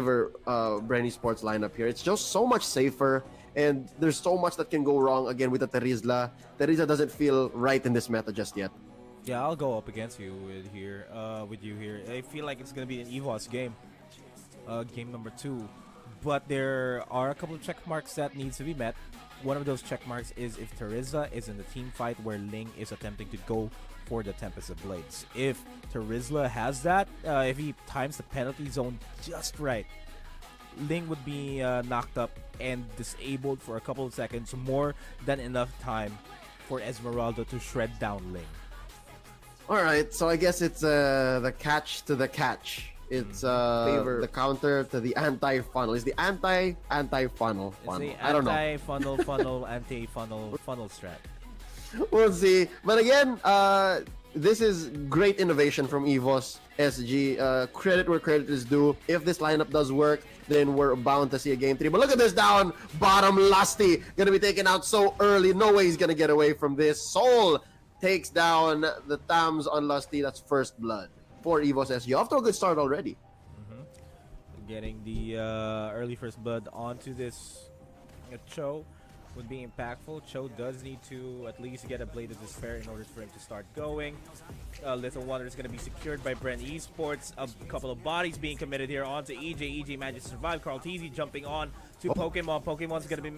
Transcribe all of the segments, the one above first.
favor BREN eSports lineup here. It's just so much safer, and there's so much that can go wrong again with the Terizla. Terizla doesn't feel right in this meta just yet. Yeah, I'll go up against you with you here. I feel like it's gonna be an Evos game, game number 2. But there are a couple of check marks that needs to be met. One of those check marks is if Terizla is in the team fight where Ling is attempting to go for the Tempest of Blades. If Terizla has that, if he times the penalty zone just right, Ling would be knocked up and disabled for a couple of seconds, more than enough time for Esmeralda to shred down Ling. Alright, so I guess it's the catch to the catch. It's the counter to the anti-funnel. It's the anti-funnel. It's the I don't know. Anti-funnel, anti-funnel strat. We'll see. But again, this is great innovation from Evos SG. Credit where credit is due. If this lineup does work, then we're bound to see a game 3. But look at this down bottom Lusty. Gonna be taken out so early. No way he's gonna get away from this. Soul takes down the Tams on Lusty. That's first blood for Evos SG. Off to a good start already. Getting the early first blood onto this Cho would be impactful. Cho does need to at least get a Blade of Despair in order for him to start going. Little Wonder is going to be secured by BREN eSports. A couple of bodies being committed here onto EJ. EJ manages to survive. Carl TZ jumping on to Pokemon. Pokemon's going to be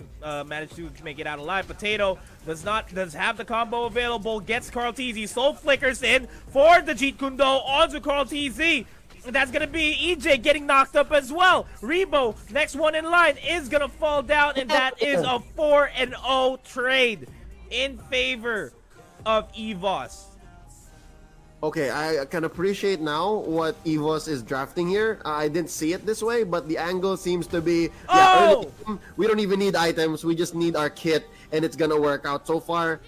managed to make it out alive. Potato does have the combo available. Gets Carl TZ. Soul flickers in for the Jeet Kundo onto Carl TZ. That's going to be EJ getting knocked up as well. Rebo, next one in line, is going to fall down, and that is a 4-0 trade in favor of Evos. Okay, I can appreciate now what Evos is drafting here. I didn't see it this way, but the angle seems to be... Oh! Early, we don't even need items. We just need our kit, and it's going to work out. So far,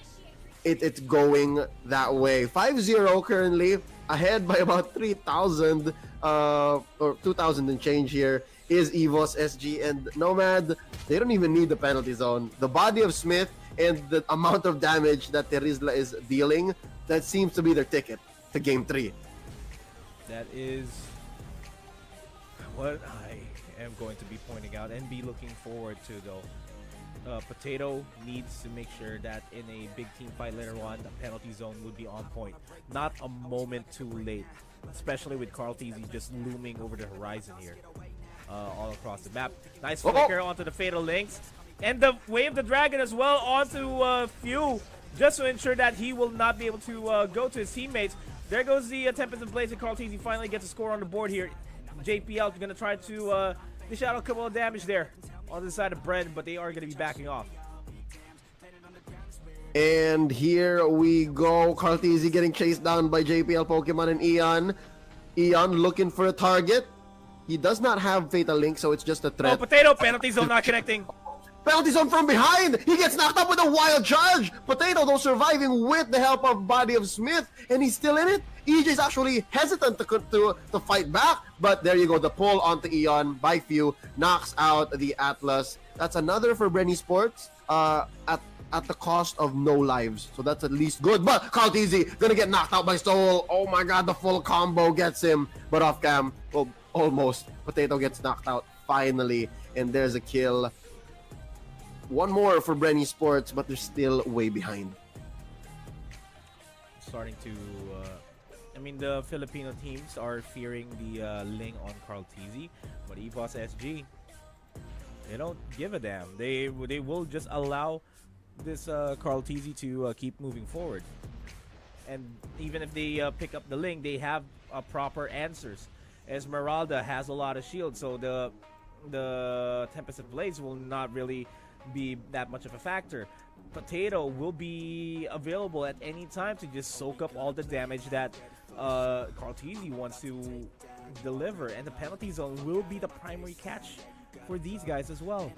it's going that way. 5-0 currently, ahead by about 3,000 or 2,000 and change here is Evos SG, and Nomad, they don't even need the penalty zone. The body of Smith and the amount of damage that Terizla is dealing, that seems to be their ticket to game 3. That is what I am going to be pointing out and be looking forward to, though. Potato needs to make sure that in a big team fight later on, the penalty zone would be on point. Not a moment too late, especially with Carl TZ just looming over the horizon here, all across the map. Nice flicker onto the Fatal Links. And the Wave the Dragon as well onto Few, just to ensure that he will not be able to go to his teammates. There goes the Tempest of Blaze, and Carl TZ finally gets a score on the board here. JPL is going to try to dish out a couple of damage there on the side of BREN, but they are going to be backing off. And here we go. Carl TZ getting chased down by JPL Pokemon and Eon. Eon looking for a target. He does not have Fatal Link, so it's just a threat. Oh, Potato, penalty zone not connecting. Penalty zone from behind. He gets knocked up with a wild charge. Potato, though, surviving with the help of Body of Smith, and he's still in it. EJ is actually hesitant to fight back, but there you go. The pull onto Eon by Few knocks out the Atlas. That's another for BREN eSports at the cost of no lives, so that's at least good. But Carl TZ gonna get knocked out by Soul. Oh my god, the full combo gets him, but off cam, well, almost. Potato gets knocked out finally, and there's a kill. One more for BREN eSports, but they're still way behind. Starting to, I mean, the Filipino teams are fearing the Ling on Carl TZ, but Evos SG, they don't give a damn. They will just allow this Carl TZ to keep moving forward. And even if they pick up the Ling, they have proper answers. Esmeralda has a lot of shield, so the Tempest of Blades will not really be that much of a factor. Potato will be available at any time to just soak up all the damage that Carl TZ wants to deliver, and the penalty zone will be the primary catch for these guys as well.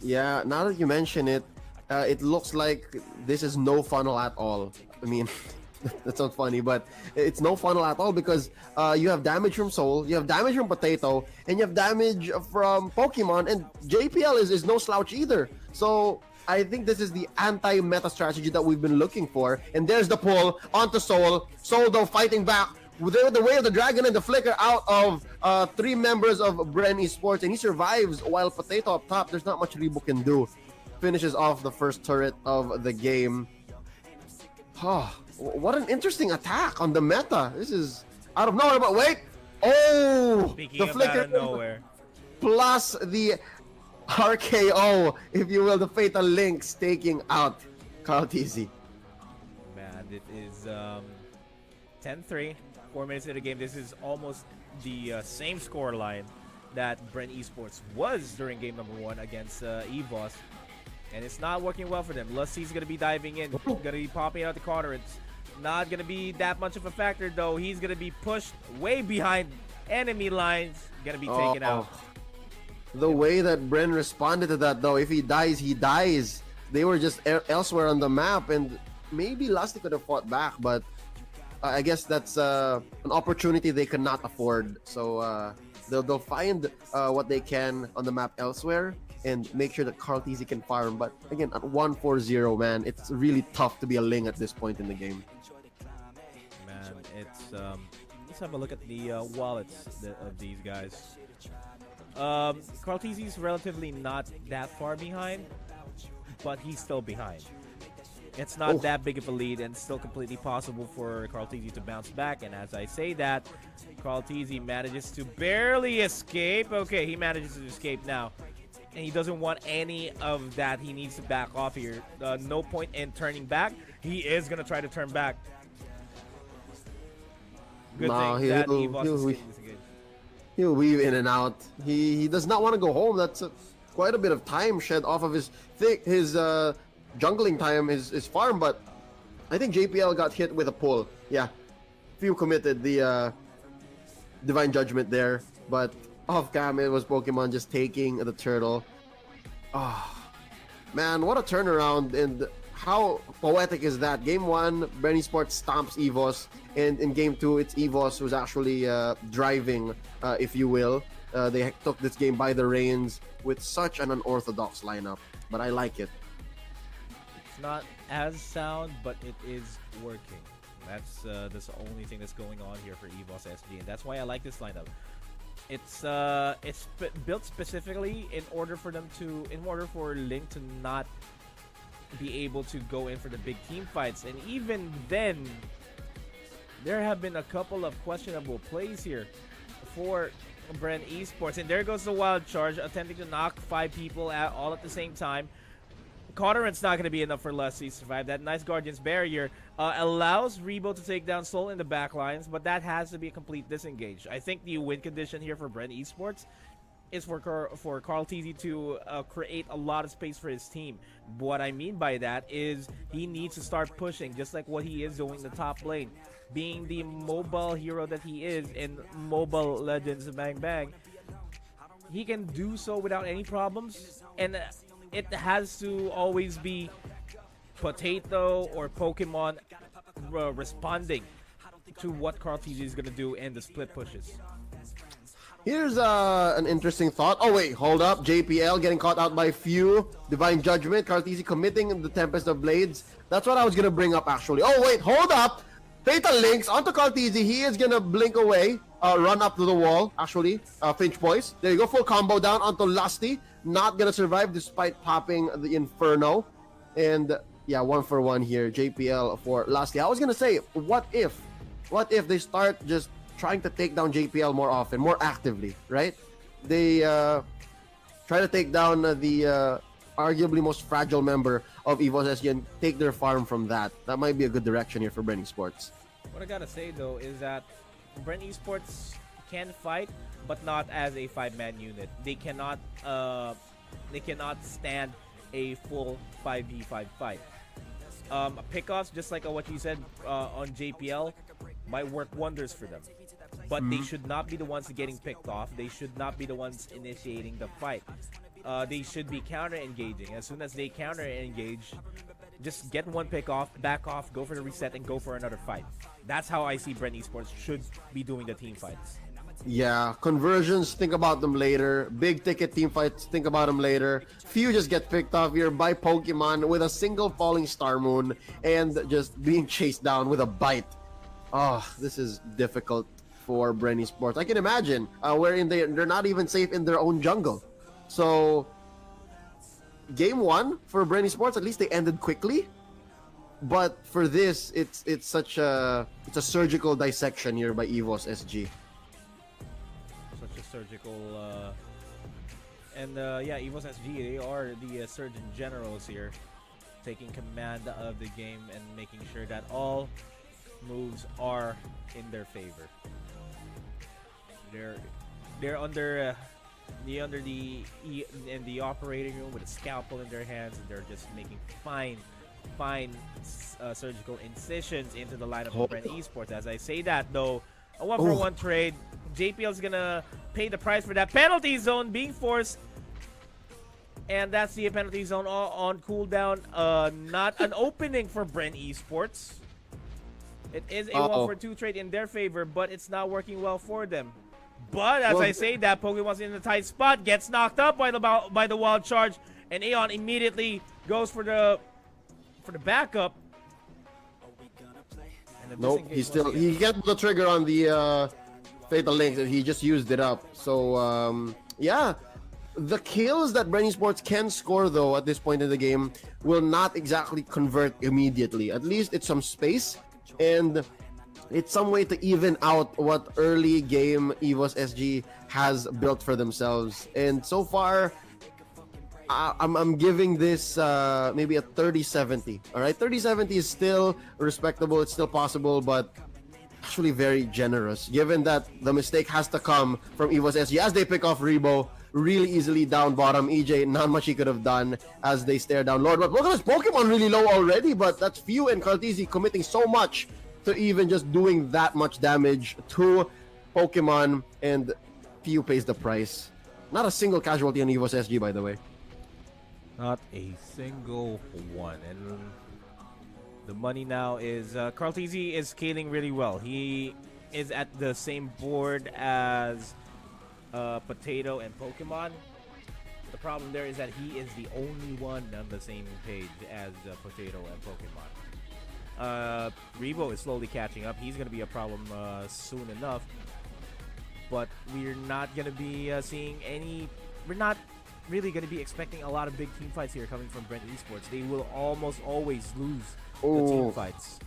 Yeah, now that you mention it, it looks like this is no funnel at all. I mean, that sounds funny, but it's no funnel at all because you have damage from Soul, you have damage from Potato, and you have damage from Pokemon, and JPL is no slouch either. So I think this is the anti-meta strategy that we've been looking for. And there's the pull onto Soul. Soul, though, fighting back with the way of the dragon and the flicker out of 3 members of BREN Esports, and he survives while Potato up top. There's not much Rebo can do. Finishes off the first turret of the game. Oh, what an interesting attack on the meta. This is out of nowhere, but wait. Oh, Speaking the of flicker out of nowhere. plus the RKO, if you will, the Fatal Links taking out Carl TZ. Man, it is 10-3, 4 minutes into the game. This is almost the same score line that BREN Esports was during game number 1 against Evos. And it's not working well for them. Lusty's going to be diving in, going to be popping out the corner. It's not going to be that much of a factor, though. He's going to be pushed way behind enemy lines, going to be taken out. The way that BREN responded to that, though, if he dies, he dies. They were just elsewhere on the map, and maybe Lusty could have fought back, but I guess that's an opportunity they cannot afford. So they'll find what they can on the map elsewhere and make sure that Carl TZ can farm. But again, at 1-4-0, man, it's really tough to be a Ling at this point in the game. Man, it's let's have a look at the wallets of these guys. Carl TZ is relatively not that far behind, but he's still behind. It's not that big of a lead, and still completely possible for Carl TZ to bounce back. And as I say that, Carl TZ manages to barely escape. Okay, he manages to escape now, and he doesn't want any of that. He needs to back off here. No point in turning back. He is going to try to turn back. Good thing that Evos is disengaged. He'll weave in and out. He does not want to go home. That's quite a bit of time shed off of his jungling time, his farm. But I think JPL got hit with a pull. Yeah, few committed the Divine Judgment there, but off cam it was Pokemon just taking the turtle. Man, what a turnaround, and how poetic is that? Game 1, BREN Esports stomps Evos, and in Game 2, it's Evos who's actually driving, if you will. They took this game by the reins with such an unorthodox lineup, but I like it. It's not as sound, but it is working. That's the only thing that's going on here for Evos SG, and that's why I like this lineup. It's built specifically in order for Link to not be able to go in for the big team fights, and even then, there have been a couple of questionable plays here for BREN Esports, and there goes the wild charge, attempting to knock 5 people out all at the same time. Cauterant's not going to be enough for Lusty to survive. That nice Guardian's Barrier allows Rebo to take down Soul in the back lines, but that has to be a complete disengage. I think the win condition here for BREN Esports is for Carl TZ to create a lot of space for his team. What I mean by that is he needs to start pushing, just like what he is doing in the top lane. Being the mobile hero that he is in Mobile Legends Bang Bang, he can do so without any problems, and it has to always be Potato or Pokemon responding to what Carl TZ is going to do in the split pushes. Here's an interesting thought. Oh wait, hold up. JPL getting caught out by few. Divine Judgment. Carl TZ committing the Tempest of Blades. That's what I was gonna bring up actually. Oh wait, hold up. Fatal Links onto Carl TZ. He is gonna blink away. Run up to the wall. Actually, Finch Boys. There you go. Full combo down onto Lusty. Not gonna survive despite popping the Inferno. And yeah, 1-for-1 here. JPL for Lusty. I was gonna say, what if they start just trying to take down JPL more often, more actively, right? They try to take down the arguably most fragile member of Evos SG and take their farm from that. That might be a good direction here for BREN Esports. What I gotta say though is that BREN Esports can fight, but not as a 5-man unit. They cannot stand a full 5v5 fight. Pickoffs, just like what you said on JPL, might work wonders for them. But they should not be the ones getting picked off. They should not be the ones initiating the fight. They should be counter-engaging. As soon as they counter-engage, just get one pick off, back off, go for the reset, and go for another fight. That's how I see BREN Esports should be doing the team fights. Yeah, conversions, think about them later. Big ticket team fights, think about them later. Few just get picked off here by Pokemon with a single falling Star Moon and just being chased down with a bite. Oh, this is difficult for BREN Esports. I can imagine wherein they're not even safe in their own jungle. So game one for BREN Esports, at least they ended quickly. But for this, it's such a surgical dissection here by Evos SG. Such a surgical yeah, Evos SG, they are the surgeon generals here, taking command of the game and making sure that all moves are in their favor. They're under in the operating room with a scalpel in their hands, and they're just making fine surgical incisions into the lineup of BREN Esports. As I say that, though, a 1-for-1 trade. JPL's gonna pay the price for that penalty zone being forced, and that's the penalty zone on cooldown. Not an opening for BREN Esports. It is a 1-for-2 trade in their favor, but it's not working well for them. But as I say that, Pokemon's in a tight spot, gets knocked up by the wild charge, and Aeon immediately goes for the backup. Nope, he got the trigger on the Fatal Links, and he just used it up. So yeah, the kills that BREN Esports can score though at this point in the game will not exactly convert immediately. At least it's some space, and it's some way to even out what early game Evos SG has built for themselves. And so far, I'm giving this maybe a 30-70. All right, 30-70 is still respectable. It's still possible, but actually very generous, given that the mistake has to come from Evos SG as they pick off Rebo really easily down bottom. EJ, not much he could have done as they stare down Lord. But look at this Pokemon really low already, but that's Few and Cartesi committing so much to even just doing that much damage to Pokemon, and Few pays the price. Not a single casualty on Evos SG, by the way. Not a single one. And the money now is Cartesi is scaling really well. He is at the same board as Potato and Pokemon. The problem there is that he is the only one on the same page as Potato and Pokemon. Rebo is slowly catching up. He's going to be a problem soon enough. But we're not going to be seeing any... We're not really going to be expecting a lot of big team fights here coming from BREN Esports. They will almost always lose the team fights.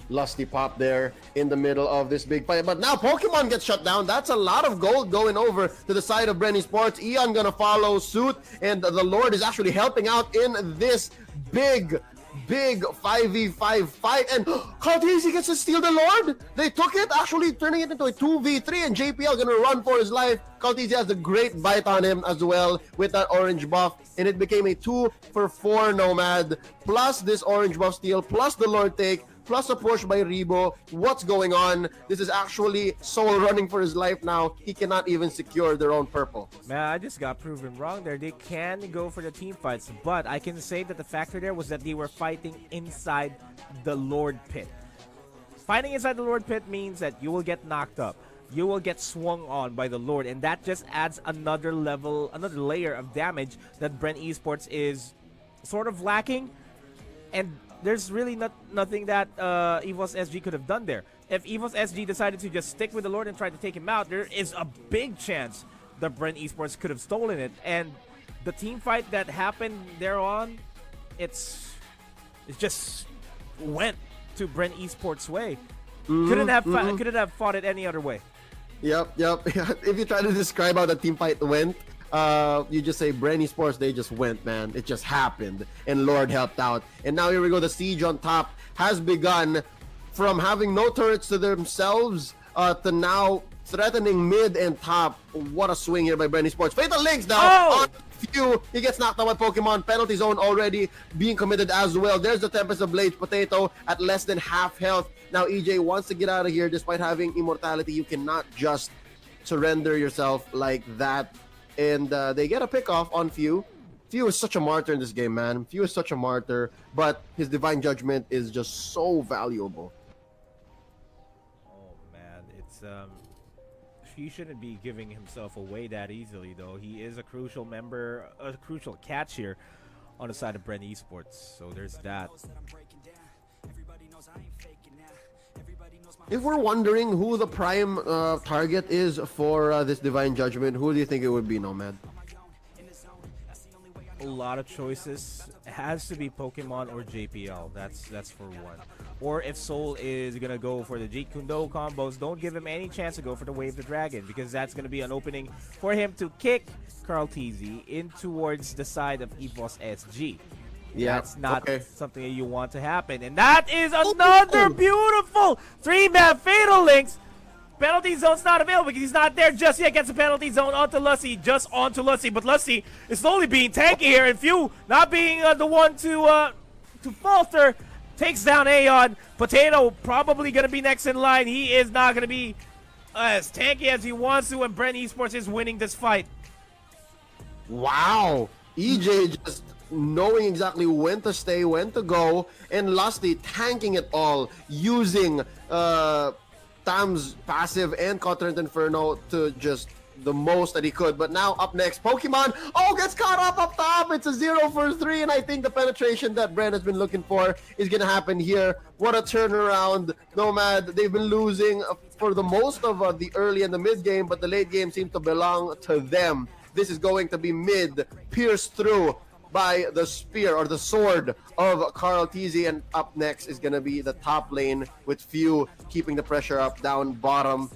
Lusty pop there in the middle of this big fight, but now Pokemon gets shut down. That's a lot of gold going over to the side of BREN Esports. Eon gonna follow suit, and the Lord is actually helping out in this big 5v5 fight, and Cartesi gets to steal the Lord. They took it, actually turning it into a 2v3, and JPL gonna run for his life. Cartesi has a great bite on him as well with that orange buff, and it became a 2-for-4 Nomad, plus this orange buff steal, plus the Lord take, plus a push by Rebo. What's going on? This is actually Soul running for his life now. He cannot even secure their own purple. Man, I just got proven wrong there. They can go for the team fights, but I can say that the factor there was that they were fighting inside the Lord Pit. Fighting inside the Lord Pit means that you will get knocked up. You will get swung on by the Lord, and that just adds another level, another layer of damage that BREN Esports is sort of lacking. And there's really nothing that Evos SG could have done there. If Evos SG decided to just stick with the Lord and try to take him out, there is a big chance that BREN Esports could have stolen it. And the team fight that happened thereon, it just went to BREN Esports' way. Couldn't have fought it any other way. Yep. If you try to describe how the team fight went, you just say BREN Esports, they just went, man. It just happened, and Lord helped out. And now here we go, the siege on top has begun, from having no turrets to themselves to now threatening mid and top. What a swing here by BREN Esports. Fatal Links now on Few. He gets knocked out by Pokemon. Penalty zone already being committed as well. There's the Tempest of Blades. Potato at less than half health. Now EJ wants to get out of here despite having immortality. You cannot just surrender yourself like that. And they get a pick off on Few. Few is such a martyr in this game, man. Few is such a martyr, but his Divine Judgment is just so valuable. Oh man, it's Few shouldn't be giving himself away that easily, though. He is a crucial member, a crucial catch here on the side of BREN Esports. So there's that. If we're wondering who the prime target is for this Divine Judgment, who do you think it would be, Nomad? A lot of choices. It has to be Pokemon or JPL. That's for one. Or if Soul is gonna go for the Jeet Kundo combos, don't give him any chance to go for the Wave the Dragon, because that's gonna be an opening for him to kick Carl TZ in towards the side of Evos SG. Yeah, That's not okay. something that you want to happen. And that is another beautiful 3-man Fatal Links. Penalty zone's not available because he's not there just yet. Gets a penalty zone onto Lusty, just onto Lusty. But Lusty is slowly being tanky here, and Few not being the one to falter. Takes down Aeon. Potato probably going to be next in line. He is not going to be as tanky as he wants to, and BREN Esports is winning this fight. Wow, EJ just knowing exactly when to stay, when to go, and Lusty tanking it all using Tam's passive and Continent Inferno to just the most that he could. But now up next, Pokemon, gets caught up top. It's a 0 for 3, and I think the penetration that BREN has been looking for is gonna happen here. What a turnaround. Nomad, they've been losing for the most of the early and the mid game, but the late game seems to belong to them. This is going to be mid, pierced through by the spear or the sword of Carl TZ, and up next is gonna be the top lane with Few keeping the pressure up down bottom.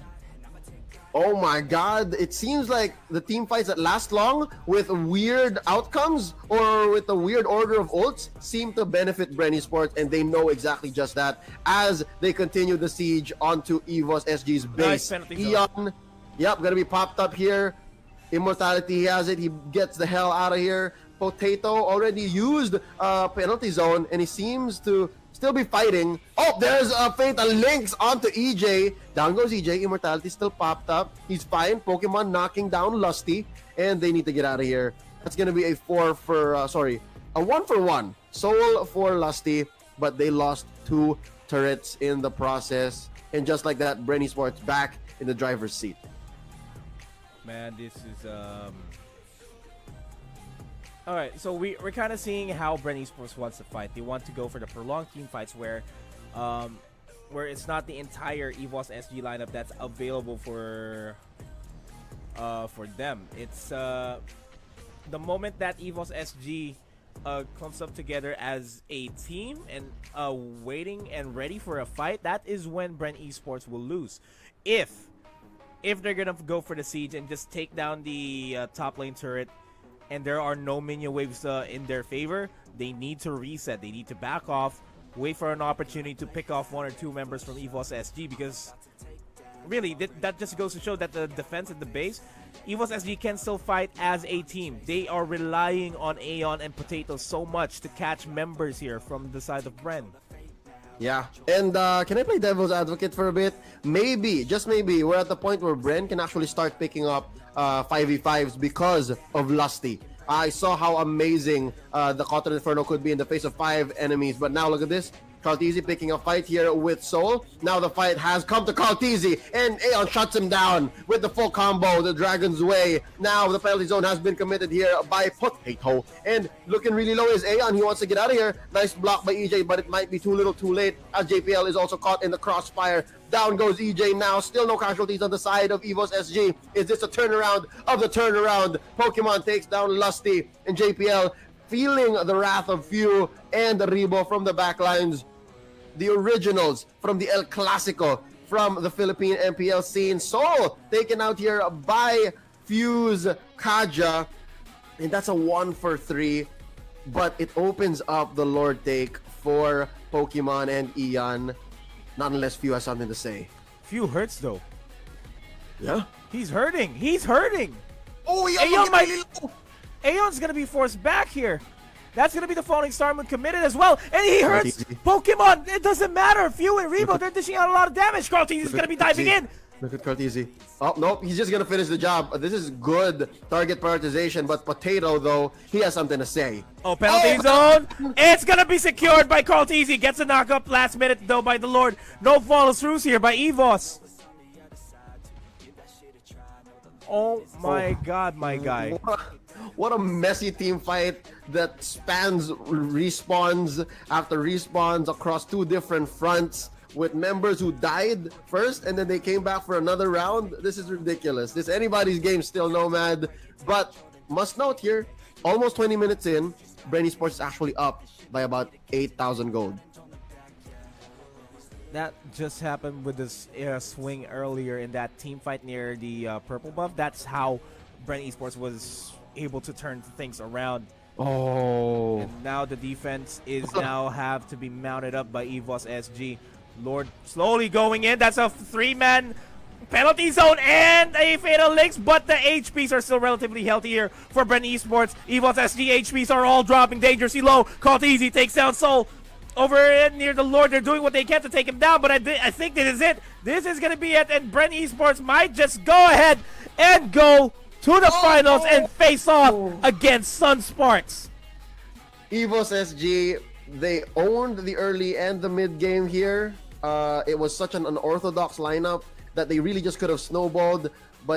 Oh my god, it seems like the team fights that last long with weird outcomes or with a weird order of ults seem to benefit BREN Esports, and they know exactly just that as they continue the siege onto Evos SG's base. Nice Eon, gonna be popped up here. Immortality, he has it. He gets the hell out of here. Potato already used penalty zone, and he seems to still be fighting. Oh, there's a Fatal Links onto EJ. Down goes EJ. Immortality still popped up. He's fine. Pokemon knocking down Lusty, and they need to get out of here. That's gonna be a 1 for 1. Soul for Lusty, but they lost 2 turrets in the process. And just like that, BREN Esports back in the driver's seat. Man, this is all right, so we're kind of seeing how BREN Esports wants to fight. They want to go for the prolonged team fights where it's not the entire Evos SG lineup that's available for them. It's the moment that Evos SG clumps up together as a team and waiting and ready for a fight, that is when BREN Esports will lose. If they're gonna go for the siege and just take down the top lane turret, and there are no minion waves in their favor, they need to reset. They need to back off, wait for an opportunity to pick off 1 or 2 members from Evos SG, because really, that just goes to show that the defense at the base, Evos SG can still fight as a team. They are relying on Aeon and Potato so much to catch members here from the side of BREN. Yeah, and can I play devil's advocate for a bit? Maybe, just maybe, we're at the point where BREN can actually start picking up 5v5s because of Lusty. I saw how amazing the Continent Inferno could be in the face of 5 enemies, but now look at this. Carl-TZ picking a fight here with Soul. Now the fight has come to Carl-TZ, and Aeon shuts him down with the full combo, the Dragon's Way. Now the penalty zone has been committed here by Potato, and looking really low is Aeon. He wants to get out of here. Nice block by EJ, but it might be too little too late as JPL is also caught in the crossfire. Down goes EJ now. Still no casualties on the side of Evos SG. Is this a turnaround of the turnaround? Pokemon takes down Lusty, and JPL feeling the wrath of Few and Rebo from the backlines. The originals from the El Clasico from the Philippine MPL scene. Soul taken out here by Fuse Kaja. And that's a 1 for 3. But it opens up the Lord take for Pokemon and Eon. Not unless Few has something to say. Few hurts though. Yeah? He's hurting. He's hurting. Oh, Aeon's gonna be forced back here. That's gonna be the falling star moon committed as well, and he hurts Pokemon. It doesn't matter. Few and Rebo, they're dishing out a lot of damage. Carl-TZ is gonna be diving in. Look at Carl-TZ. Oh, nope, he's just gonna finish the job. This is good target prioritization, but Potato, though, he has something to say. Oh, penalty zone. It's gonna be secured by Carl-TZ. Gets a knock-up last minute, though, by the Lord. No follow-throughs here by Evos. Oh my god, my guy. What a messy team fight that spans respawns after respawns across 2 different fronts. with members who died first and then they came back for another round. This is ridiculous. This anybody's game still, Nomad. But must note here, almost 20 minutes in, BREN Esports is actually up by about 8,000 gold. That just happened with this swing earlier in that team fight near the purple buff. That's how BREN Esports was able to turn things around. Oh. And now the defense is now have to be mounted up by Evos SG. Lord slowly going in. That's a 3-man penalty zone and a fatal links, but the HPs are still relatively healthy here for BREN Esports. Evos SG HPs are all dropping dangerously low. Caught easy, takes down Soul. Over in near the Lord, they're doing what they can to take him down, but I think this is it. This is going to be it, and BREN Esports might just go ahead and go to the finals and face off against Sun Sparks. Evos SG, they owned the early and the mid game here. It was such an unorthodox lineup that they really just could have snowballed. But